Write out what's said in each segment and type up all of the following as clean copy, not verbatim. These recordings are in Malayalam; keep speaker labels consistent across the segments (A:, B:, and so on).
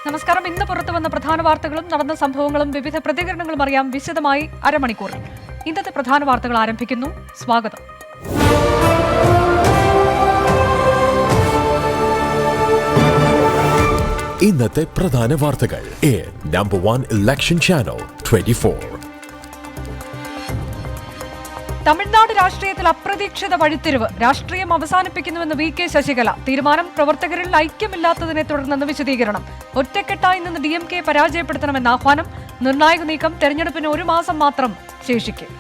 A: നമസ്കാരം. ഇന്ന് പുറത്തു വന്ന പ്രധാന വാർത്തകളും നടന്ന സംഭവങ്ങളും വിവിധ പ്രതികരണങ്ങളും അറിയാം വിശദമായി അരമണിക്കൂറിൽ. ഇന്നത്തെ പ്രധാന വാർത്തകൾ ആരംഭിക്കുന്നു. സ്വാഗതം.
B: ഇന്നത്തെ പ്രധാന വാർത്തകൾ നമ്പർ 1 ഇലക്ഷൻ ചാനൽ 24.
A: തമിഴ്നാട് രാഷ്ട്രീയത്തിൽ അപ്രതീക്ഷിത വഴിത്തിരിവ്. രാഷ്ട്രീയം അവസാനിപ്പിക്കുന്നുവെന്ന് വി കെ ശശികല. തീരുമാനം പ്രവർത്തകരിൽ ഐക്യമില്ലാത്തതിനെ തുടർന്നെന്ന് വിശദീകരണം. ഒറ്റക്കെട്ടായി നിന്ന് DMK പരാജയപ്പെടുത്തണമെന്ന ആഹ്വാനം. നിർണായക നീക്കം. തെരഞ്ഞെടുപ്പിന് 1 മാസം മാത്രം ശേഷിക്കും.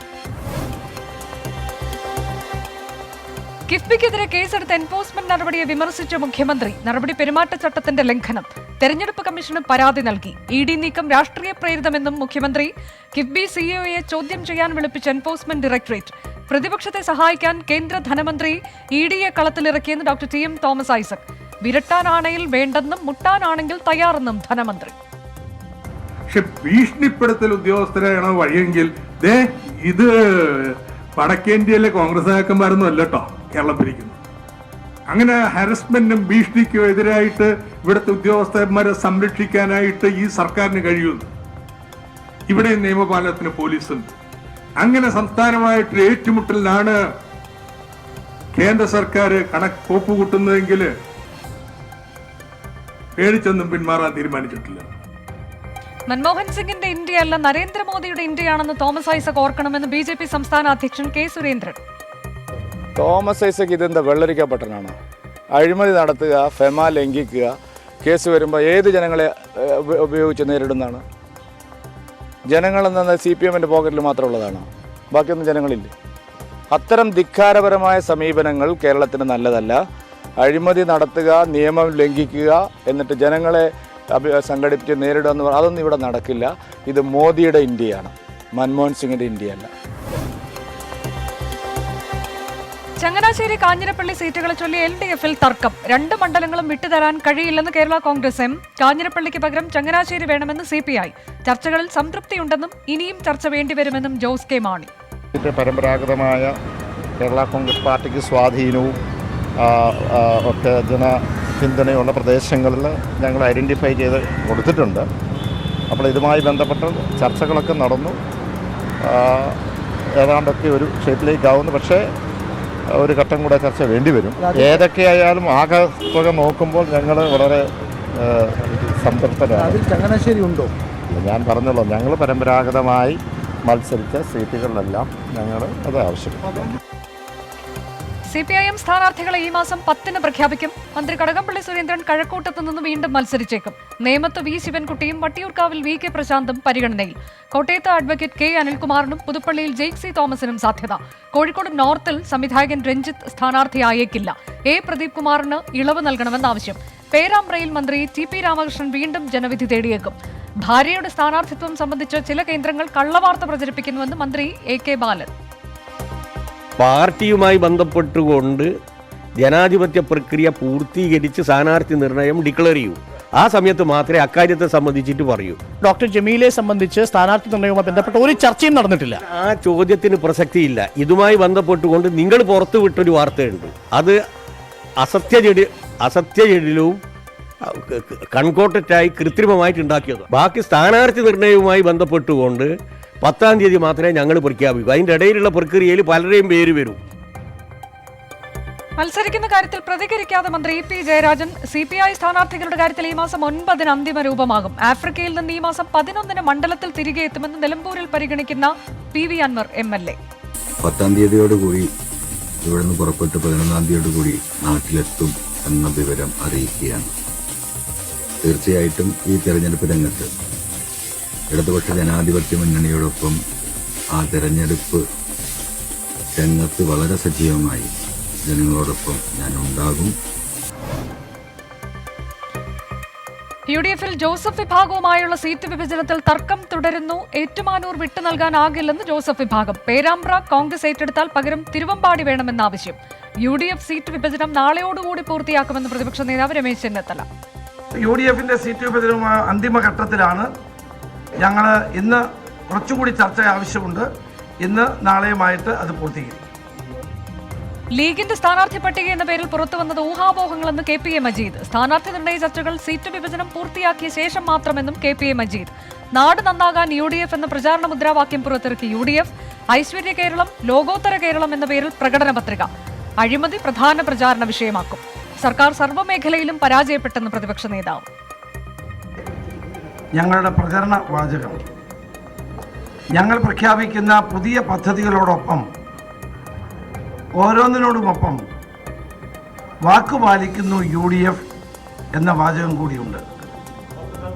A: കിഫ്ബിക്കെതിരെ കേസെടുത്ത എൻഫോഴ്സ്മെന്റ് നടപടിയെ വിമർശിച്ച മുഖ്യമന്ത്രി. നടപടി പെരുമാറ്റച്ചട്ടത്തിന്റെ ലംഘനം. തെരഞ്ഞെടുപ്പ് കമ്മീഷന് പരാതി നൽകി. ED നീക്കം രാഷ്ട്രീയ പ്രേരിതമെന്നും മുഖ്യമന്ത്രി. കിഫ്ബി CEOയെ ചോദ്യം ചെയ്യാൻ വിളിപ്പിച്ച എൻഫോഴ്സ്മെന്റ് ഡയറക്ടറേറ്റ്. പ്രതിപക്ഷത്തെ സഹായിക്കാൻ കേന്ദ്ര ധനമന്ത്രി EDയെ കളത്തിലിറക്കിയെന്ന് ഡോക്ടർ TM തോമസ് ഐസക്. വിരട്ടാനാണെങ്കിൽ വേണ്ടെന്നും മുട്ടാനാണെങ്കിൽ തയ്യാറെന്നും ധനമന്ത്രി.
C: പക്ഷെ ഭീഷണിപ്പെടുത്തൽ ഉദ്യോഗസ്ഥരാണ് വഴിയെങ്കിൽ ഇത് വടക്കേന്ത്യയിലെ കോൺഗ്രസ് നേതാക്കന്മാരൊന്നും അല്ലട്ടോ കേരളം ഭരിക്കുന്നത്. അങ്ങനെ ഹരസ്മെന്റും ഭീഷണിക്കും എതിരായിട്ട് ഇവിടുത്തെ ഉദ്യോഗസ്ഥന്മാരെ സംരക്ഷിക്കാനായിട്ട് ഈ സർക്കാരിന് കഴിയുന്നു. ഇവിടെ നിയമപാലനത്തിന് പോലീസുണ്ട്. അങ്ങനെ സംസ്ഥാനമായിട്ട് ഏറ്റുമുട്ടലിനാണ് കേന്ദ്ര സർക്കാർ കോപ്പ് കൂട്ടുന്നതെങ്കിൽ പേടിച്ചൊന്നും പിന്മാറാൻ തീരുമാനിച്ചിട്ടില്ല.
A: മൻമോഹൻ സിംഗിന്റെ ഇന്ത്യയല്ല നരേന്ദ്രമോദിയുടെ ഇന്ത്യയാണെന്ന് തോമസ് ഐസക് ഓർക്കണമെന്ന് BJP സംസ്ഥാന അധ്യക്ഷൻ K സുരേന്ദ്രൻ.
D: തോമസ് ഐസക് ഇതെന്താ വെള്ളരിക്കപ്പെട്ടനാണ്? അഴിമതി നടത്തുക, ഫെമ ലംഘിക്കുക, കേസ് വരുമ്പോൾ ഏത് ജനങ്ങളെ ഉപയോഗിച്ച് നേരിടുന്നതാണ്? ജനങ്ങളെന്ന CPMന്റെ പോക്കറ്റിൽ മാത്രമുള്ളതാണോ? ബാക്കിയൊന്നും ജനങ്ങളില്ലേ? അത്തരം ധിക്കാരപരമായ സമീപനങ്ങൾ കേരളത്തിന് നല്ലതല്ല. അഴിമതി നടത്തുക, നിയമം ലംഘിക്കുക, എന്നിട്ട് ജനങ്ങളെ സംഘടിപ്പിച്ച് നേരിടുക എന്ന് പറഞ്ഞാൽ അതൊന്നും ഇവിടെ നടക്കില്ല. ഇത് മോദിയുടെ ഇന്ത്യയാണ്, മൻമോഹൻ സിംഗിന്റെ ഇന്ത്യയല്ല.
A: ചങ്ങനാശ്ശേരി കാഞ്ഞിരപ്പള്ളി സീറ്റുകളെ ചൊല്ലി LDFൽ തർക്കം. 2 മണ്ഡലങ്ങളും വിട്ടുതരാൻ കഴിയില്ലെന്ന് കേരള കോൺഗ്രസ് M. കാഞ്ഞിരപ്പള്ളിക്ക് പകരം ചങ്ങനാശ്ശേരി വേണമെന്ന് CPI. ചർച്ചകളിൽ സംതൃപ്തിയുണ്ടെന്നും ഇനിയും ചർച്ച വേണ്ടിവരുമെന്നും ജോസ് കെ മാണി.
E: പരമ്പരാഗതമായ കേരള കോൺഗ്രസ് പാർട്ടിക്ക് സ്വാധീനവും ഒക്കെ പിന്തുണയുള്ള പ്രദേശങ്ങളിൽ ഞങ്ങൾ ഐഡൻറ്റിഫൈ ചെയ്ത് കൊടുത്തിട്ടുണ്ട്. അപ്പോൾ ഇതുമായി ബന്ധപ്പെട്ട ചർച്ചകളൊക്കെ നടന്നു. ഏതാണ്ടൊക്കെ ഒരു ഷേപ്പിലേക്കാവുന്നു. പക്ഷേ ഒരു ഘട്ടം കൂടെ ചർച്ച വേണ്ടി വരും. ഏതൊക്കെയായാലും ആകെ തുക നോക്കുമ്പോൾ ഞങ്ങൾ വളരെ സംതൃപ്തരാണ്.
F: അതിൽ ചങ്ങനാശ്ശേരി ഉണ്ടോ?
E: ഞാൻ പറഞ്ഞല്ലോ, ഞങ്ങൾ പരമ്പരാഗതമായി മത്സരിച്ച സീറ്റുകളിലെല്ലാം ഞങ്ങൾ അത് ആവശ്യപ്പെട്ടു.
A: CPIM സ്ഥാനാർത്ഥികളെ ഈ മാസം 10-ന് പ്രഖ്യാപിക്കും. മന്ത്രി കടകംപള്ളി സുരേന്ദ്രൻ കഴക്കൂട്ടത്ത് നിന്ന് വീണ്ടും മത്സരിച്ചേക്കും. നേമത്ത് V ശിവൻകുട്ടിയും വട്ടിയൂർക്കാവിൽ VK പ്രശാന്തും പരിഗണനയിൽ. കോട്ടയത്ത് അഡ്വക്കേറ്റ് K അനിൽകുമാറിനും പുതുപ്പള്ളിയിൽ ജെയ്ക് C തോമസിനും സാധ്യത. കോഴിക്കോട് നോർത്തിൽ സംവിധായകൻ രഞ്ജിത്ത് സ്ഥാനാർത്ഥിയായേക്കില്ല. A പ്രദീപ് കുമാറിന് ഇളവ് നൽകണമെന്നാവശ്യം. പേരാമ്പ്രയിൽ മന്ത്രി TP രാമകൃഷ്ണൻ വീണ്ടും ജനവിധി തേടിയേക്കും. ഭാര്യയുടെ സ്ഥാനാർത്ഥിത്വം സംബന്ധിച്ച് ചില കേന്ദ്രങ്ങൾ കള്ളവാർത്ത പ്രചരിപ്പിക്കുന്നുവെന്ന് മന്ത്രി AK ബാലൻ.
G: പാർട്ടിയുമായി ബന്ധപ്പെട്ടുകൊണ്ട് ജനാധിപത്യ പ്രക്രിയ പൂർത്തീകരിച്ച് സ്ഥാനാർത്ഥി നിർണയം ഡിക്ലെയർ ചെയ്യൂ. ആ സമയത്ത് മാത്രമേ അക്കാര്യത്തെ സംബന്ധിച്ചിട്ട് പറയൂ.
F: ഡോക്ടർ ജമീലെ സംബന്ധിച്ച് സ്ഥാനാർത്ഥി നിർണയവുമായി ബന്ധപ്പെട്ട ഒരു ചർച്ചയും നടന്നിട്ടില്ല.
G: ആ ചോദ്യത്തിന് പ്രസക്തിയില്ല. ഇതുമായി ബന്ധപ്പെട്ടുകൊണ്ട് നിങ്ങൾ പുറത്തുവിട്ടൊരു വാർത്തയുണ്ട്. അത് അസത്യജടിലവും കൺകോട്ടറ്റായി കൃത്രിമമായിട്ട് ഉണ്ടാക്കിയത്. ബാക്കി സ്ഥാനാർത്ഥി നിർണയവുമായി ബന്ധപ്പെട്ടുകൊണ്ട് 10-ാം തീയതി മാത്രമേ ഞങ്ങൾ പ്രഖ്യാപിക്കൂ. അതിൻ്റെ ഇടയിലുള്ള പ്രക്രിയയിൽ പലരെയും പേര് വരും.
A: മത്സരിക്കുന്ന കാര്യത്തിൽ പ്രതികരിക്കാതെ മന്ത്രി EP ജയരാജൻ. CPI സ്ഥാനാർത്ഥികളുടെ കാര്യത്തിൽ ഈ മാസം 9-ന് അന്തിമ രൂപമാകും. ആഫ്രിക്കയിൽ നിന്ന് ഈ മാസം 11-ന് മണ്ഡലത്തിൽ തിരികെ എത്തുമെന്ന് നിലമ്പൂരിൽ പരിഗണിക്കുന്ന PV അൻവർ MLA.
H: 10-ാം തീയതിയോടുകൂടി ഇവിടുന്ന് പുറപ്പെട്ട് 11-ാം തീയതിയോടുകൂടി നാട്ടിലെത്തും എന്ന വിവരം അറിയിക്കുകയാണ്. തീർച്ചയായിട്ടും ഈ തെരഞ്ഞെടുപ്പ് രംഗത്ത് ഇടതുപക്ഷ ജനാധിപത്യ മുന്നണിയോടൊപ്പം ആ തെരഞ്ഞെടുപ്പ് രംഗത്ത് വളരെ സജീവമായി ജനങ്ങളോടൊപ്പം ഞാൻ ഉണ്ടാകും.
A: UDFൽ ജോസഫ് വിഭാഗവുമായുള്ള സീറ്റ് വിഭജനത്തിൽ തർക്കം തുടരുന്നു. ഏറ്റുമാനൂർ വിട്ടു നൽകാനാകില്ലെന്ന് ജോസഫ് വിഭാഗം. പേരാമ്പ്ര കോൺഗ്രസ് ഏറ്റെടുത്താൽ പകരം തിരുവമ്പാടി വേണമെന്ന ആവശ്യം. UDF സീറ്റ് വിഭജനം നാളെയോടുകൂടി പൂർത്തിയാക്കുമെന്ന് പ്രതിപക്ഷ നേതാവ് രമേശ് ചെന്നിത്തല.
I: UDFന്റെ സീറ്റ് വിഭജനം അന്തിമഘട്ടത്തിലാണ്. ഞങ്ങൾ ഇന്ന് കുറച്ചുകൂടി ചർച്ച ആവശ്യമുണ്ട്. ഇന്ന് നാളെയുമായിട്ട് അത് പൂർത്തീകരിക്കും.
A: ലീഗിന്റെ സ്ഥാനാർത്ഥി പട്ടിക എന്ന പേരിൽ പുറത്തുവന്നത് ഊഹാപോഹങ്ങളെന്ന് കെ.പി.എ. മജീദ്. സ്ഥാനാർത്ഥി നിർണയ ചർച്ചകൾ സീറ്റ് വിഭജനം പൂർത്തിയാക്കിയ ശേഷം മാത്രമെന്നും കെ.പി.എ. മജീദ്. നാട് നന്നാകാൻ UDF എന്ന പ്രചാരണ മുദ്രാവാക്യം പുറത്തിറക്കി UDF. ഐശ്വര്യ കേരളം, ലോകോത്തര കേരളം എന്ന പേരിൽ പ്രകടന പത്രിക. അഴിമതി പ്രധാന പ്രചാരണ വിഷയമാക്കും. സർക്കാർ സർവ്വമേഖലയിലും പരാജയപ്പെട്ടെന്ന് പ്രതിപക്ഷ നേതാവ്.
I: ഞങ്ങളുടെ പ്രചരണ വാചകം ഞങ്ങൾ പ്രഖ്യാപിക്കുന്ന പുതിയ പദ്ധതികളോടൊപ്പം ഓരോന്നിനോടുമൊപ്പം വാക്ക് പാലിക്കുന്നു UDF എന്ന വാചകം കൂടിയുണ്ട്.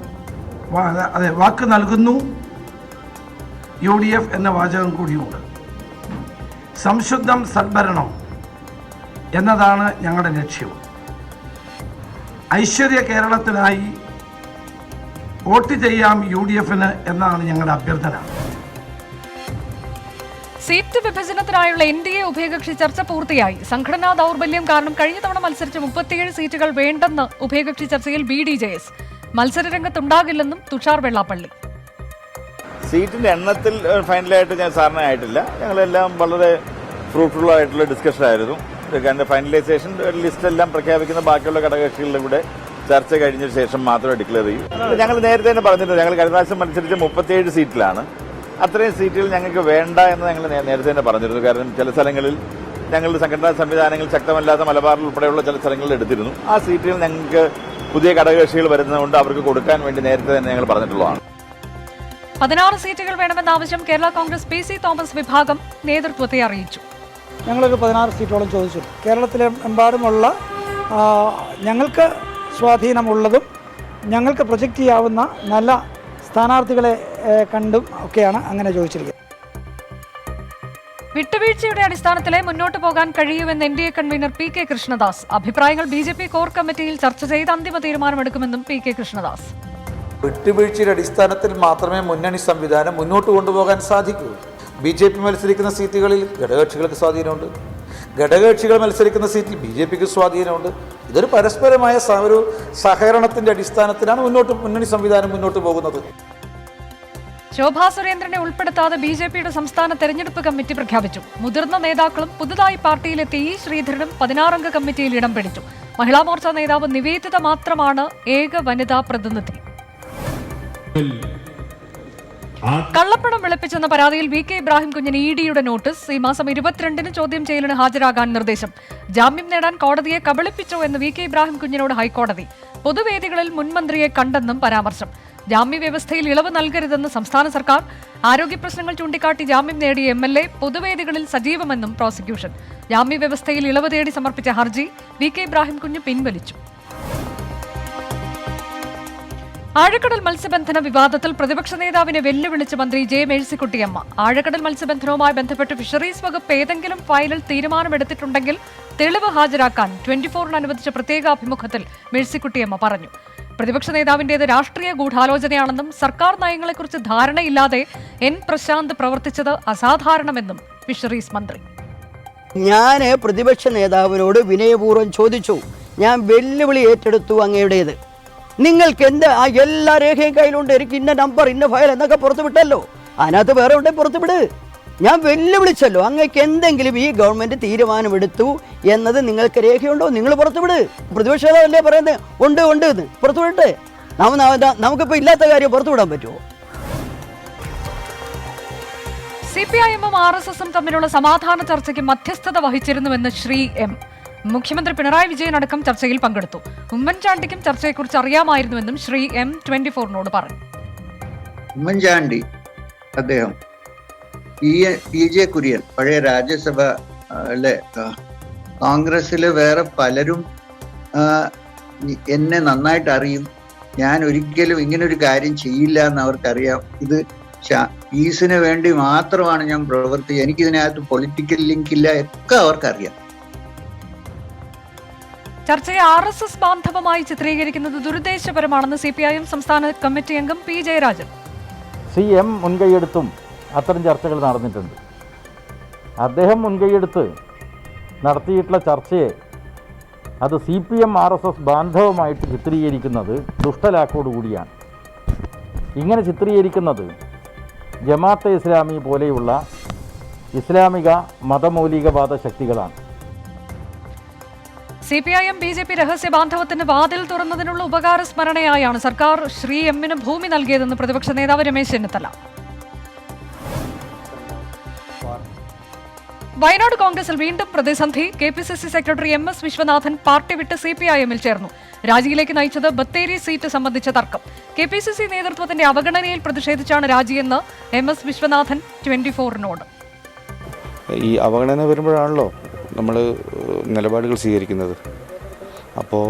I: അതെ, വാക്ക് നൽകുന്നു UDF എന്ന വാചകം കൂടിയുണ്ട്. സംശുദ്ധം സദ്ഭരണം എന്നതാണ് ഞങ്ങളുടെ ലക്ഷ്യം. ഐശ്വര്യ കേരളത്തിനായി വോട്ട് ചെയ്യാം UDFന് എന്നാണ് ഞങ്ങളുടെ അഭ്യർത്ഥന.
A: സീറ്റ് വിഭജനത്തിനായുള്ള NDA ഉഭയകക്ഷി ചർച്ച പൂർത്തിയായി. സംഘടനാ ദൗർബല്യം കാരണം കഴിഞ്ഞ തവണ മത്സരിച്ച 37 സീറ്റുകൾ വേണ്ടെന്ന് ഉഭയകക്ഷി ചർച്ചയിൽ BDJS. മത്സരരംഗത്തുണ്ടാകില്ലെന്നും തുഷാർ വെള്ളാപ്പള്ളി.
D: സീറ്റിൻ്റെ എണ്ണത്തിൽ ഫൈനലായിട്ട് ഞാൻ സാറിന് ആയിട്ടില്ല. ഞങ്ങളെല്ലാം വളരെ ഫ്രൂട്ട്ഫുൾ ആയിട്ടുള്ള ഡിസ്കഷൻ ആയിരുന്നു. ഫൈനലൈസേഷൻ ലിസ്റ്റ് എല്ലാം പ്രഖ്യാപിക്കുന്ന ബാക്കിയുള്ള ഘടകകക്ഷികളുടെ കൂടെ ചർച്ച കഴിഞ്ഞ ശേഷം മാത്രമേ ഡിക്ലെയർ ചെയ്യൂ. ഞങ്ങൾ നേരത്തെ തന്നെ പറഞ്ഞിട്ടുണ്ട്, ഞങ്ങൾ കഴിഞ്ഞ പ്രാവശ്യം മത്സരിച്ച 37 സീറ്റിലാണ്. അത്രയും സീറ്റുകൾ ഞങ്ങൾക്ക് വേണ്ട എന്ന് ഞങ്ങൾ നേരത്തെ തന്നെ പറഞ്ഞിരുന്നു. കാരണം ചില സ്ഥലങ്ങളിൽ ഞങ്ങളുടെ സംഘടനാ സംവിധാനങ്ങൾ ശക്തമല്ലാത്ത മലബാറിൽ ഉൾപ്പെടെയുള്ള ചില സ്ഥലങ്ങളിൽ എടുത്തിരുന്നു. ആ സീറ്റുകൾ ഞങ്ങൾക്ക് പുതിയ ഘടകകക്ഷികൾ വരുന്നതുകൊണ്ട് അവർക്ക് കൊടുക്കാൻ വേണ്ടി നേരത്തെ തന്നെ ഞങ്ങൾ പറഞ്ഞിട്ടുള്ളതാണ്.
A: 16 സീറ്റുകൾ വേണമെന്ന ആവശ്യം കേരള കോൺഗ്രസ് PC തോമസ് വിഭാഗം നേതൃത്വത്തെ അറിയിച്ചു.
J: ഞങ്ങളൊരു 16 സീറ്റോളം ചോദിച്ചു. കേരളത്തിലെമ്പാടുമുള്ള ഞങ്ങൾക്ക് സ്വാധീനമുള്ളതും ഞങ്ങൾക്ക് പ്രൊജക്റ്റ് ചെയ്യാവുന്ന നല്ല സ്ഥാനാർത്ഥികളെ കണ്ടും ഒക്കെയാണ് അങ്ങനെ ചോദിച്ചിരിക്കുന്നത്.
A: വിട്ടുവീഴ്ചയുടെ അടിസ്ഥാനത്തിലെ മുന്നോട്ട് പോകാൻ കഴിയുമെന്ന് NDA കൺവീനർ PK കൃഷ്ണദാസ്. അഭിപ്രായങ്ങൾ BJP കോർ കമ്മിറ്റിയിൽ ചർച്ച ചെയ്ത് അന്തിമ തീരുമാനമെടുക്കുമെന്നും PK കൃഷ്ണദാസ്.
K: വിട്ടുവീഴ്ചയുടെ അടിസ്ഥാനത്തിൽ മാത്രമേ മുന്നണി സംവിധാനം മുന്നോട്ട് കൊണ്ടുപോകാൻ സാധിക്കൂ. BJP മത്സരിക്കുന്ന സീറ്റുകളിൽ ഘടകകക്ഷികൾക്ക് സ്വാധീനമുണ്ട്, ഘടകകക്ഷികൾ മത്സരിക്കുന്ന സീറ്റിൽ BJPക്ക് സ്വാധീനമുണ്ട്. ഇതൊരു പരസ്പരമായ ഒരു സഹകരണത്തിന്റെ അടിസ്ഥാനത്തിലാണ് മുന്നണി സംവിധാനം മുന്നോട്ട് പോകുന്നത്.
A: ശോഭാ സുരേന്ദ്രനെ ഉൾപ്പെടുത്താതെ BJPയുടെ സംസ്ഥാന തെരഞ്ഞെടുപ്പ് കമ്മിറ്റി പ്രഖ്യാപിച്ചു. മുതിർന്ന നേതാക്കളും പുതുതായി പാർട്ടിയിലെത്തിയ E. ശ്രീധരനും 16-അംഗ കമ്മിറ്റിയിൽ ഇടം പിടിച്ചു. മഹിളാ മോർച്ച നേതാവ് നിവേദിത മാത്രമാണ് ഏക വനിതാ പ്രതിനിധി. കള്ളപ്പണം വെളുപ്പിച്ചെന്ന പരാതിയിൽ VK ഇബ്രാഹിം കുഞ്ഞിന് EDയുടെ നോട്ടീസ്. ഈ മാസം 22-ന് ചോദ്യം ചെയ്യലിന് ഹാജരാകാൻ നിർദ്ദേശം. ജാമ്യം നേടാൻ കോടതിയെ കബളിപ്പിച്ചോ എന്ന് VK ഇബ്രാഹിം കുഞ്ഞിനോട് ഹൈക്കോടതി. പൊതുവേദികളിൽ മുൻമന്ത്രിയെ കണ്ടെന്നും പരാമർശം. ജാമ്യ വ്യവസ്ഥയിൽ ഇളവ് നൽകരുതെന്ന് സംസ്ഥാന സർക്കാർ. ആരോഗ്യ പ്രശ്നങ്ങൾ ചൂണ്ടിക്കാട്ടി ജാമ്യം നേടിയ MLA പൊതുവേദികളിൽ സജീവമെന്നും പ്രോസിക്യൂഷൻ. ജാമ്യ വ്യവസ്ഥയിൽ ഇളവ് തേടി സമർപ്പിച്ച ഹർജി VK ഇബ്രാഹിം കുഞ്ഞ് പിൻവലിച്ചു. ആഴക്കടൽ മത്സ്യബന്ധന വിവാദത്തിൽ പ്രതിപക്ഷ നേതാവിനെ വെല്ലുവിളിച്ച് മന്ത്രി J. മേഴ്സിക്കുട്ടിയമ്മ. ആഴക്കടൽ മത്സ്യബന്ധനവുമായി ബന്ധപ്പെട്ട് ഫിഷറീസ് വകുപ്പ് ഏതെങ്കിലും ഫയലിൽ തീരുമാനമെടുത്തിട്ടുണ്ടെങ്കിൽ തെളിവ് ഹാജരാക്കാൻ 24-ന് അനുവദിച്ച പ്രത്യേക അഭിമുഖത്തിൽ മേഴ്സിക്കുട്ടിയമ്മ പറഞ്ഞു. പ്രതിപക്ഷ നേതാവിന്റേത് രാഷ്ട്രീയ ഗൂഢാലോചനയാണെന്നും സർക്കാർ നയങ്ങളെക്കുറിച്ച് ധാരണയില്ലാതെ N. പ്രശാന്ത് പ്രവർത്തിച്ചത് അസാധാരണമെന്നും ഫിഷറീസ് മന്ത്രി.
J: ഞാൻ പ്രതിപക്ഷ നേതാവിനോട് വിനയപൂർവ്വം ചോദിച്ചു, ഞാൻ വെല്ലുവിളി ഏറ്റെടുത്തു അങ്ങയുടേത്. നിങ്ങൾക്ക് എന്ത് ആ എല്ലാ രേഖയും കയ്യിലുണ്ട്, എനിക്ക് ഇന്ന നമ്പർ ഇന്ന ഫയൽ എന്നൊക്കെ പുറത്തുവിട്ടല്ലോ, അതിനകത്ത് വേറെ ഉണ്ട് പുറത്തുവിട്. ഞാൻ വെല്ലുവിളിച്ചല്ലോ, അങ്ങക്ക് എന്തെങ്കിലും ഈ ഗവൺമെന്റ് തീരുമാനമെടുത്തു എന്നത് നിങ്ങൾക്ക് രേഖയുണ്ടോ, നിങ്ങൾ പുറത്തുവിട്. പ്രതിപക്ഷ നേതാവല്ലേ പറയുന്നത് ഉണ്ട് ഉണ്ട് എന്ന് പുറത്തുവിട്ടെ. നമുക്കിപ്പോൾ ഇല്ലാത്ത കാര്യം പുറത്തുവിടാൻ പറ്റുമോ?
A: CPIM-ഉം RSS-ഉം തമ്മിലുള്ള സമാധാന ചർച്ചയ്ക്ക് മധ്യസ്ഥത വഹിച്ചിരുന്നുവെന്ന് ശ്രീ M. മുഖ്യമന്ത്രി പിണറായി വിജയൻ അടക്കം ചർച്ചയിൽ പങ്കെടുത്തു. ഉമ്മൻചാണ്ടിക്കും ചർച്ചയെക്കുറിച്ച് അറിയാമായിരുന്നുവെന്നും ശ്രീ M 24-നോട് പറഞ്ഞു.
L: ഉമ്മൻചാണ്ടി അദ്ദേഹം PJ കുര്യൻ പഴയ രാജ്യസഭ കോൺഗ്രസ്സിൽ വേറെ പലരും എന്നെ നന്നായിട്ട് അറിയും, ഞാൻ ഒരിക്കലും ഇങ്ങനൊരു കാര്യം ചെയ്യില്ല എന്ന് അവർക്കറിയാം. ഇത് പീസിന് വേണ്ടി മാത്രമാണ് ഞാൻ പ്രവർത്തിക്കുക, എനിക്കിതിനകത്ത് പൊളിറ്റിക്കൽ ലിങ്ക് ഇല്ല, ഒക്കെ അവർക്കറിയാം.
A: ചർച്ചയെ RSS ബാന്ധവമായി ചിത്രീകരിക്കുന്നത് ദുരുദ്ദേശപരമാണെന്ന് CPIM സംസ്ഥാന കമ്മിറ്റി അംഗം P. ജയരാജൻ.
M: CM മുൻകൈയെടുത്തും അത്തരം ചർച്ചകൾ നടന്നിട്ടുണ്ട്. അദ്ദേഹം മുൻകൈയെടുത്ത് നടത്തിയിട്ടുള്ള ചർച്ചയെ അത് CPM RSS ബാന്ധവമായിട്ട് ചിത്രീകരിക്കുന്നത് ദുഷ്ടലാക്കോടുകൂടിയാണ്. ഇങ്ങനെ ചിത്രീകരിക്കുന്നത് ജമാഅത്തെ ഇസ്ലാമി പോലെയുള്ള ഇസ്ലാമിക മതമൗലികവാദ ശക്തികളാണ്.
A: CPIM BJP രഹസ്യ ബാന്ധവത്തിന് വാതിൽ തുറന്നതിനുള്ള ഉപകാര സ്മരണയായാണ് സർക്കാർ ശ്രീ എമ്മിന് ഭൂമി നൽകിയതെന്ന് പ്രതിപക്ഷ നേതാവ് രമേശ് ചെന്നിത്തല. വയനാട് കോൺഗ്രസിൽ വീണ്ടും പ്രതിസന്ധി. KPCC secretary MS Viswanathan party വിട്ട് CPIM-ൽ ചേർന്നു. രാജിയിലേക്ക് നയിച്ചത് ബത്തേരി സീറ്റ് സംബന്ധിച്ച തർക്കം. KPCC നേതൃത്വത്തിന്റെ അവഗണനയിൽ പ്രതിഷേധിച്ചാണ് രാജിയെന്ന് MS വിശ്വനാഥൻ 24-നോട്.
N: ഈ അവഗണന വരുമ്പോഴാണല്ലോ നമ്മൾ നിലപാടുകൾ സ്വീകരിക്കുന്നത്. അപ്പോൾ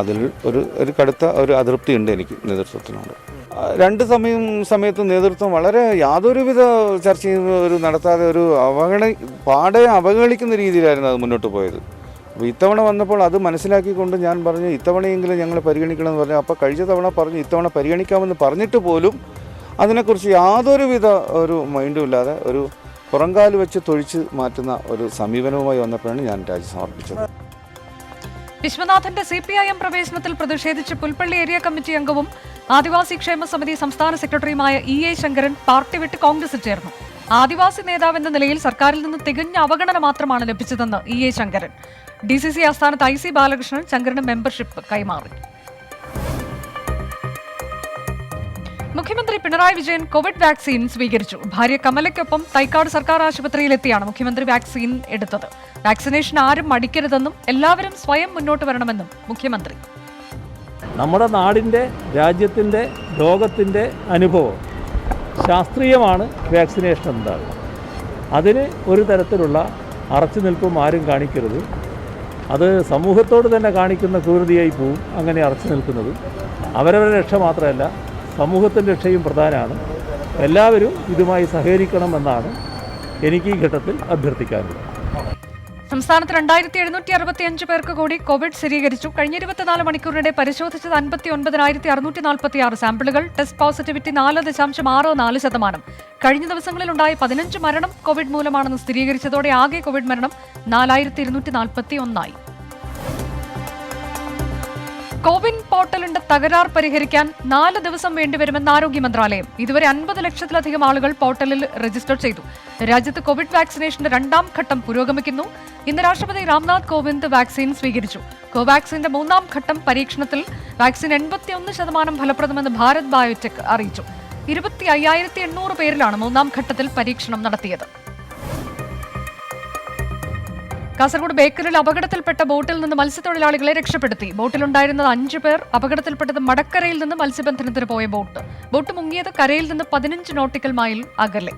N: അതിൽ ഒരു കടുത്ത ഒരു അതൃപ്തി ഉണ്ട് എനിക്ക് നേതൃത്വത്തിനോട്. രണ്ട് സമയത്തും നേതൃത്വം വളരെ യാതൊരുവിധ ചർച്ചയും നടത്താതെ ഒരു പാടെ അവഗണിക്കുന്ന രീതിയിലായിരുന്നു അത് മുന്നോട്ട് പോയത്. അപ്പോൾ ഇത്തവണ വന്നപ്പോൾ അത് മനസ്സിലാക്കിക്കൊണ്ട് ഞാൻ പറഞ്ഞു ഇത്തവണയെങ്കിലും ഞങ്ങൾ പരിഗണിക്കണമെന്ന് പറഞ്ഞു. അപ്പോൾ കഴിഞ്ഞ തവണ പറഞ്ഞു ഇത്തവണ പരിഗണിക്കാമെന്ന് പറഞ്ഞിട്ട് പോലും അതിനെക്കുറിച്ച് യാതൊരുവിധ ഒരു മൈൻഡും ഇല്ലാതെ ഒരു പുറംകാല് വെച്ച് തൊഴിച്ച് മാറ്റുന്ന ഒരു സമീപനവുമായി വന്നപ്പോഴാണ് ഞാൻ രാജി സമർപ്പിച്ചത്.
A: വിശ്വനാഥന്റെ CPIM പ്രവേശനത്തിൽ പ്രതിഷേധിച്ച് പുൽപ്പള്ളി ഏരിയ കമ്മിറ്റി അംഗവും ആദിവാസി ക്ഷേമ സമിതി സംസ്ഥാന സെക്രട്ടറിയുമായ EA ശങ്കരൻ പാർട്ടി വിട്ട് കോൺഗ്രസിൽ ചേർന്നു. ആദിവാസി നേതാവെന്ന നിലയിൽ സർക്കാരിൽ നിന്ന് തികഞ്ഞ അവഗണന മാത്രമാണ് ലഭിച്ചതെന്ന് EA ശങ്കരൻ. DCC ആസ്ഥാനത്ത് IC ബാലകൃഷ്ണൻ ശങ്കരന് മെമ്പർഷിപ്പ് കൈമാറി. മുഖ്യമന്ത്രി പിണറായി വിജയൻ കോവിഡ് വാക്സിൻ സ്വീകരിച്ചു. ഭാര്യ കമലയ്ക്കൊപ്പം തൈക്കാട് സർക്കാർ ആശുപത്രിയിലെത്തിയാണ് മുഖ്യമന്ത്രി വാക്സിൻ എടുത്തത്. വാക്സിനേഷൻ ആരും മടിക്കരുതെന്നും എല്ലാവരും സ്വയം മുന്നോട്ട് വരണമെന്നും മുഖ്യമന്ത്രി.
M: നമ്മുടെ നാടിൻ്റെ, രാജ്യത്തിൻ്റെ, ലോകത്തിൻ്റെ അനുഭവം ശാസ്ത്രീയമാണ് വാക്സിനേഷൻ ഉണ്ടാകുക. അതിന് ഒരു തരത്തിലുള്ള അറച്ചു നിൽപ്പും ആരും കാണിക്കരുത്. അത് സമൂഹത്തോട് തന്നെ കാണിക്കുന്ന ക്രൂരതയായി പോവും അങ്ങനെ അറച്ചു നിൽക്കുന്നത്. അവരവരുടെ രക്ഷ മാത്രമല്ല സമൂഹത്തിൻ്റെ രക്ഷയും പ്രധാനമാണ്. എല്ലാവരും ഇതുമായി സഹകരിക്കണമെന്നാണ് എനിക്ക് ഈ ഘട്ടത്തിൽ അഭ്യർത്ഥിക്കാനുള്ളത്.
A: സംസ്ഥാനത്ത് 2765 പേർക്ക് കൂടി കോവിഡ് സ്ഥിരീകരിച്ചു. കഴിഞ്ഞ 24 മണിക്കൂറിനിടെ പരിശോധിച്ചത് 59,646 സാമ്പിളുകൾ. Test positivity 4.64%. കഴിഞ്ഞ ദിവസങ്ങളിലുണ്ടായ 15 മരണം കോവിഡ് മൂലമാണെന്ന് സ്ഥിരീകരിച്ചതോടെ ആകെ കോവിഡ് മരണം 4241 കോവിൻ പോർട്ടലിന്റെ തകരാർ പരിഹരിക്കാൻ 4 ദിവസം വേണ്ടിവരുമെന്ന് ആരോഗ്യ മന്ത്രാലയം. ഇതുവരെ 50 ലക്ഷത്തിലധികം ആളുകൾ പോർട്ടലിൽ രജിസ്റ്റർ ചെയ്തു. രാജ്യത്ത് കോവിഡ് വാക്സിനേഷന്റെ 2ാം ഘട്ടം പുരോഗമിക്കുന്നു. ഇന്ന് രാഷ്ട്രപതി രാംനാഥ് കോവിന്ദ് വാക്സിൻ സ്വീകരിച്ചു. കോവാക്സിന്റെ 3ാം ഘട്ടം പരീക്ഷണത്തിൽ വാക്സിൻ 81% ഫലപ്രദമെന്ന് ഭാരത് ബയോടെക് അറിയിച്ചു. 25,800 പേരിലാണ് 3ാം ഘട്ടത്തിൽ പരീക്ഷണം നടത്തിയത്. കാസർഗോഡ് ബേക്കറിൽ അപകടത്തിൽപ്പെട്ട ബോട്ടിൽ നിന്ന് മത്സ്യത്തൊഴിലാളികളെ രക്ഷപ്പെടുത്തി. ബോട്ടിലുണ്ടായിരുന്നത് 5 പേർ. അപകടത്തിൽപ്പെട്ടത് മടക്കരയിൽ നിന്ന് മത്സ്യബന്ധനത്തിന് പോയ ബോട്ട് മുങ്ങിയത് കരയിൽ നിന്ന് 15 നോട്ടിക്കൽ മൈൽ അകലെ.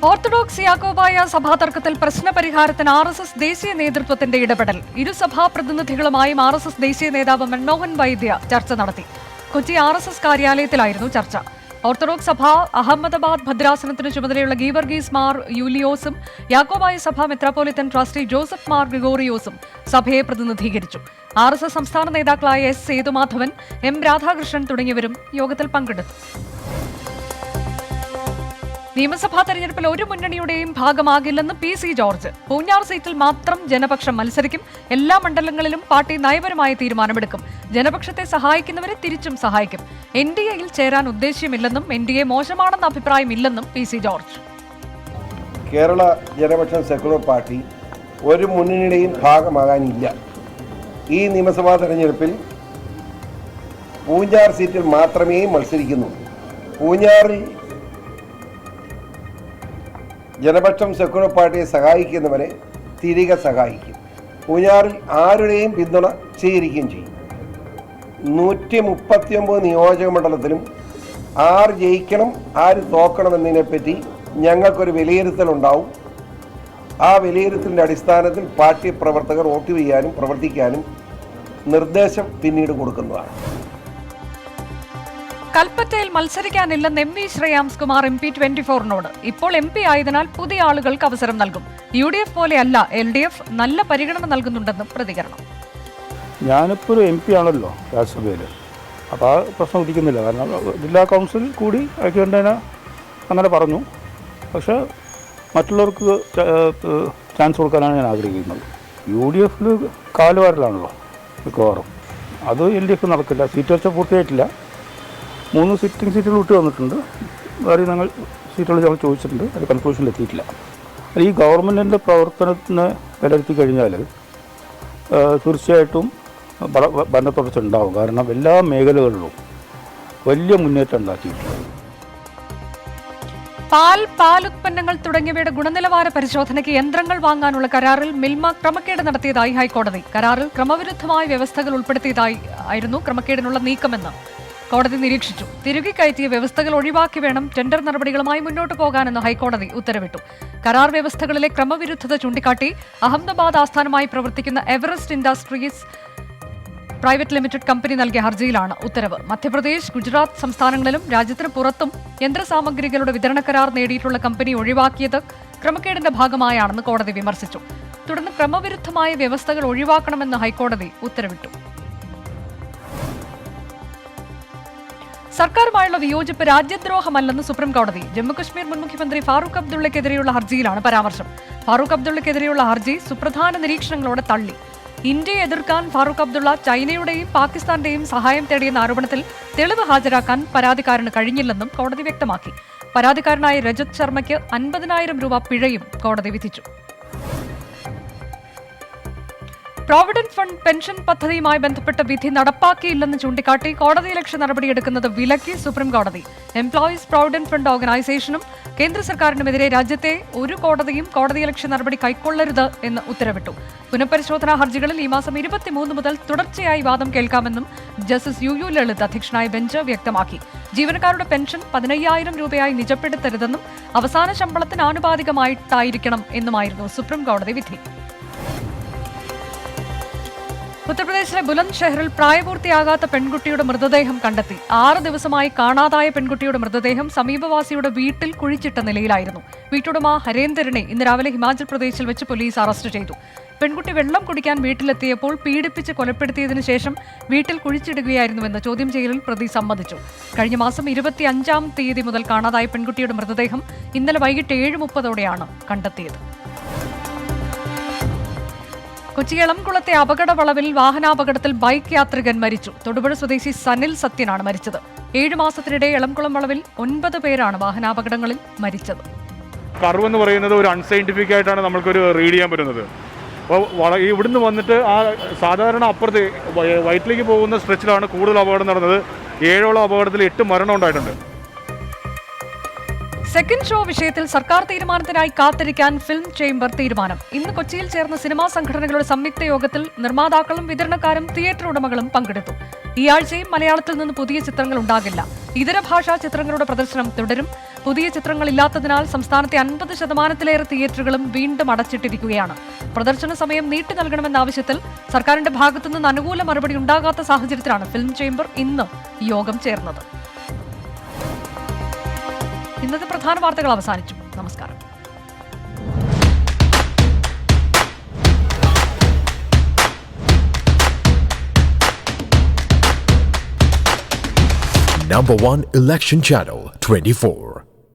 A: ഓർത്തഡോക്സ് യാക്കോബായ സഭാ തർക്കത്തിൽ പ്രശ്നപരിഹാരത്തിന് RSS ദേശീയ നേതൃത്വത്തിന്റെ ഇടപെടൽ. ഇരുസഭാ പ്രതിനിധികളുമായും RSS ദേശീയ നേതാവ് മൻമോഹൻ വൈദ്യ ചർച്ച നടത്തി. കൊച്ചി RSS കാര്യാലയത്തിലായിരുന്നു ചർച്ച. ഓർത്തഡോക്സ് സഭ അഹമ്മദാബാദ് ഭദ്രാസനത്തിന് ചുമതലയുള്ള ഗീവർഗീസ് മാർ യൂലിയോസും യാക്കോബായ സഭ മെത്രാപ്പോലിത്തൻ ട്രസ്റ്റി ജോസഫ് മാർ ഗ്രിഗോറിയോസും സഭയെ പ്രതിനിധീകരിച്ചു. RSS സംസ്ഥാന നേതാക്കളായ S. സേതുമാധവൻ, M. രാധാകൃഷ്ണൻ തുടങ്ങിയവരും യോഗത്തിൽ പങ്കെടുത്തു. നിയമസഭാ തെരഞ്ഞെടുപ്പിൽ ഒരു മുന്നണിയുടെയും ഭാഗമാകില്ലെന്ന് PC ജോർജ്. പൂഞ്ഞാർ സീറ്റിൽ മാത്രം ജനപക്ഷം മത്സരിക്കും. എല്ലാ മണ്ഡലങ്ങളിലും പാർട്ടി നയപരമായ തീരുമാനമെടുക്കും. ജനപക്ഷത്തെ സഹായിക്കുന്നവരെ തിരിച്ചും സഹായിക്കും. NDAയിൽ ചേരാൻ ഉദ്ദേശ്യമില്ലെന്നും NDA മോശമാണെന്ന അഭിപ്രായമില്ലെന്നും PC George.
O: Kerala Janapaksham secular party ഒരു മുന്നണിയുടെയും ഭാഗമാകാനില്ല. ഈ നിയമസഭാ തെരഞ്ഞെടുപ്പിൽ പൂഞ്ഞാർ സീറ്റിൽ മാത്രമേ മത്സരിക്കുന്നു. പൂഞ്ഞാറിൽ ജനപക്ഷം സെക്കുലർ പാർട്ടിയെ സഹായിക്കുന്നവരെ തിരികെ സഹായിക്കും. പൂഞ്ഞാറിൽ ആരുടെയും പിന്തുണ സ്വീകരിക്കുകയും ചെയ്യും. 139 നിയോജക മണ്ഡലത്തിലും ആര് ജയിക്കണം ആര് തോക്കണം എന്നതിനെപ്പറ്റി ഞങ്ങൾക്കൊരു വിലയിരുത്തലുണ്ടാവും. ആ വിലയിരുത്തലിൻ്റെ അടിസ്ഥാനത്തിൽ പാർട്ടി പ്രവർത്തകർ വോട്ട് ചെയ്യാനും പ്രവർത്തിക്കാനും നിർദ്ദേശം പിന്നീട് കൊടുക്കുന്നതാണ്.
A: കൽപ്പറ്റയിൽ മത്സരിക്കാനില്ലെന്ന് MV ശ്രേയാംസ് കുമാർ MP 24-നോട്. ഇപ്പോൾ MP ആയതിനാൽ പുതിയ ആളുകൾക്ക് അവസരം നൽകും. UDF പോലെയല്ല LDF, നല്ല പരിഗണന നൽകുന്നുണ്ടെന്നും പ്രതികരണം.
P: ഞാനിപ്പോൾ ഒരു MP ആണല്ലോ രാജ്യസഭയിൽ. അപ്പോൾ ആ പ്രശ്നം ഉദിക്കുന്നില്ല. കാരണം ജില്ലാ കൗൺസിൽ കൂടി അയക്കേണ്ടതിന് അങ്ങനെ പറഞ്ഞു. പക്ഷേ മറ്റുള്ളവർക്ക് ചാൻസ് കൊടുക്കാനാണ് ഞാൻ ആഗ്രഹിക്കുന്നത്. UDF കാലുവാരലാണല്ലോ മിക്കവാറും. അത് LDF നടക്കില്ല. സീറ്റ് വെച്ചാൽ പൂർത്തിയായിട്ടില്ല. 3 സിറ്റിംഗ് സീറ്റുകൾ വിട്ട് വന്നിട്ടുണ്ട്. വേറെ ഞങ്ങൾ സീറ്റുകൾ ഞങ്ങൾ ചോദിച്ചിട്ടുണ്ട്. അത് കൺക്ലൂഷനിലെത്തിയിട്ടില്ല. ഈ ഗവൺമെൻറ്റിൻ്റെ പ്രവർത്തനത്തിന് വിലയിരുത്തി കഴിഞ്ഞാൽ തീർച്ചയായിട്ടും ഭരണത്തുടർച്ച ഉണ്ടാവും. കാരണം എല്ലാ മേഖലകളിലും വലിയ മുന്നേറ്റം ഉണ്ടാക്കിയിട്ടുണ്ട്.
A: പാൽ ഉത്പന്നങ്ങൾ തുടങ്ങിയവയുടെ ഗുണനിലവാര പരിശോധനയ്ക്ക് യന്ത്രങ്ങൾ വാങ്ങാനുള്ള കരാറിൽ മിൽമ ക്രമക്കേട് നടത്തിയതായി ഹൈക്കോടതി. കരാറിൽ ക്രമവിരുദ്ധമായ വ്യവസ്ഥകൾ ഉൾപ്പെടുത്തിയതായിരുന്നു ക്രമക്കേടിനുള്ള നീക്കമെന്ന് കോടതി നിരീക്ഷിച്ചു. തിരുകി കയറ്റിയ വ്യവസ്ഥകൾ ഒഴിവാക്കി വേണം ടെൻഡർ നടപടികളുമായി മുന്നോട്ട് പോകാനെന്ന് ഹൈക്കോടതി ഉത്തരവിട്ടു. കരാർ വ്യവസ്ഥകളിലെ ക്രമവിരുദ്ധത ചൂണ്ടിക്കാട്ടി അഹമ്മദാബാദ് ആസ്ഥാനമായി പ്രവർത്തിക്കുന്ന Everest industries private limited company നൽകിയ ഹർജിയിലാണ് ഉത്തരവ്. മധ്യപ്രദേശ്, ഗുജറാത്ത് സംസ്ഥാനങ്ങളിലും രാജ്യത്തിന് പുറത്തും യന്ത്രസാമഗ്രികളുടെ വിതരണ കരാർ നേടിയിട്ടുള്ള കമ്പനി ഒഴിവാക്കിയത് ക്രമക്കേടിന്റെ ഭാഗമായാണെന്ന് കോടതി വിമർശിച്ചു. തുടർന്ന് ക്രമവിരുദ്ധമായ വ്യവസ്ഥകൾ ഒഴിവാക്കണമെന്ന് ഹൈക്കോടതി ഉത്തരവിട്ടു. സർക്കാരുമായുള്ള വിയോജിപ്പ് രാജ്യദ്രോഹമല്ലെന്ന് സുപ്രീംകോടതി. ജമ്മുകശ്മീർ മുൻ മുഖ്യമന്ത്രി ഫാറൂഖ് അബ്ദുള്ളക്കെതിരെയുള്ള ഹർജിയിലാണ് പരാമർശം. ഫാറൂഖ് അബ്ദുള്ളക്കെതിരെയുള്ള ഹർജി സുപ്രധാന നിരീക്ഷണങ്ങളോടെ തള്ളി. ഇന്ത്യയെ എതിർക്കാൻ ഫാറൂഖ് അബ്ദുള്ള ചൈനയുടെയും പാകിസ്ഥാന്റെയും സഹായം തേടിയെന്ന ആരോപണത്തിൽ തെളിവ് ഹാജരാക്കാൻ പരാതിക്കാരന് കഴിഞ്ഞില്ലെന്നും കോടതി വ്യക്തമാക്കി. പരാതിക്കാരനായ രജത് ശർമ്മയ്ക്ക് 50,000 രൂപ പിഴയും കോടതി വിധിച്ചു. പ്രോവിഡന്റ് ഫണ്ട് പെൻഷൻ പദ്ധതിയുമായി ബന്ധപ്പെട്ട വിധി നടപ്പാക്കിയില്ലെന്ന് ചൂണ്ടിക്കാട്ടി കോടതിയലക്ഷ്യ നടപടിയെടുക്കുന്നത് വിലക്കി സുപ്രീംകോടതി. എംപ്ലോയീസ് പ്രോവിഡന്റ് ഫണ്ട് ഓർഗനൈസേഷനും കേന്ദ്ര സർക്കാരിനുമെതിരെ രാജ്യത്തെ ഒരു കോടതിയും കോടതിയലക്ഷ്യ നടപടി കൈക്കൊള്ളരുത് എന്ന് ഉത്തരവിട്ടു. പുനഃപരിശോധനാ ഹർജികളിൽ ഈ മാസം 23 മുതൽ തുടർച്ചയായി വാദം കേൾക്കാമെന്നും ജസ്റ്റിസ് UU ലളിത് അധ്യക്ഷനായ ബെഞ്ച് വ്യക്തമാക്കി. ജീവനക്കാരുടെ പെൻഷൻ 15,000 രൂപയായി നിജപ്പെടുത്തരുതെന്നും അവസാന ശമ്പളത്തിന് ആനുപാതികമായിട്ടായിരിക്കണം എന്നുമായിരുന്നു സുപ്രീംകോടതി വിധി. ഉത്തർപ്രദേശിലെ ബുലന്ദ് ഷെഹറിൽ പ്രായപൂർത്തിയാകാത്ത പെൺകുട്ടിയുടെ മൃതദേഹം കണ്ടെത്തി. 6 ദിവസമായി കാണാതായ പെൺകുട്ടിയുടെ മൃതദേഹം സമീപവാസിയുടെ വീട്ടിൽ കുഴിച്ചിട്ട നിലയിലായിരുന്നു. വീട്ടുടമ ഹരേന്ദ്രനെ ഇന്ന് രാവിലെ ഹിമാചൽ പ്രദേശിൽ വെച്ച് പോലീസ് അറസ്റ്റ് ചെയ്തു. പെൺകുട്ടി വെള്ളം കുടിക്കാൻ വീട്ടിലെത്തിയപ്പോൾ പീഡിപ്പിച്ച് കൊലപ്പെടുത്തിയതിനു ശേഷം വീട്ടിൽ കുഴിച്ചിടുകയായിരുന്നുവെന്ന് ചോദ്യം ചെയ്യലിൽ പ്രതി സമ്മതിച്ചു. കഴിഞ്ഞ മാസം 25-ാം തീയതി മുതൽ കാണാതായ പെൺകുട്ടിയുടെ മൃതദേഹം ഇന്നലെ വൈകിട്ട് 7:30 കണ്ടെത്തിയത്. കൊച്ചി എളംകുളത്തെ അപകട വളവിൽ വാഹനാപകടത്തിൽ ബൈക്ക് യാത്രികൻ മരിച്ചു. തൊടുപുഴ സ്വദേശി സനിൽ സത്യനാണ് മരിച്ചത്. 7 മാസത്തിനിടെ എളംകുളം വളവിൽ 9 പേരാണ് വാഹനാപകടങ്ങളിൽ മരിച്ചത്.
Q: കർവ് എന്ന് പറയുന്നത് ഒരു അൺസൈന്റിഫിക് ആയിട്ടാണ് നമ്മൾക്കൊരു റീഡ് ചെയ്യാൻ പറ്റുന്നത്. അപ്പോൾ ഇവിടുന്ന് വന്നിട്ട് ആ സാധാരണ അപ്പുറത്ത് വൈറ്റിലേക്ക് പോകുന്ന സ്ട്രെച്ചിലാണ് കൂടുതൽ അപകടം നടന്നത്. 7ഓളം അപകടത്തിൽ 8 മരണം ഉണ്ടായിട്ടുണ്ട്.
A: സെക്കൻഡ് ഷോ വിഷയത്തിൽ സർക്കാർ തീരുമാനത്തിനായി കാത്തിരിക്കാൻ ഫിലിം ചേംബർ തീരുമാനം. ഇന്ന് കൊച്ചിയിൽ ചേർന്ന സിനിമാ സംഘടനകളുടെ സംയുക്ത യോഗത്തിൽ നിർമ്മാതാക്കളും വിതരണക്കാരും തിയേറ്റർ ഉടമകളും പങ്കെടുത്തു. ഈ ആഴ്ചയും മലയാളത്തിൽ നിന്ന് പുതിയ ചിത്രങ്ങൾ ഉണ്ടാകില്ല. ഇതര ഭാഷാ ചിത്രങ്ങളുടെ പ്രദർശനം തുടരും. പുതിയ ചിത്രങ്ങൾ ഇല്ലാത്തതിനാൽ സംസ്ഥാനത്തെ 50% തിയേറ്ററുകളും വീണ്ടും അടച്ചിട്ടിരിക്കുകയാണ്. പ്രദർശന സമയം നീട്ടി നൽകണമെന്ന ആവശ്യത്തിൽ സർക്കാരിന്റെ ഭാഗത്തുനിന്ന് അനുകൂല മറുപടി ഉണ്ടാകാത്ത സാഹചര്യത്തിലാണ് ഫിലിം ചേംബർ ഇന്ന് യോഗം ചേർന്നത്. ഇന്നത്തെ പ്രധാന വാർത്തകൾ അവസാനിച്ചു. നമസ്കാരം.
B: Number 1 Election Channel 24.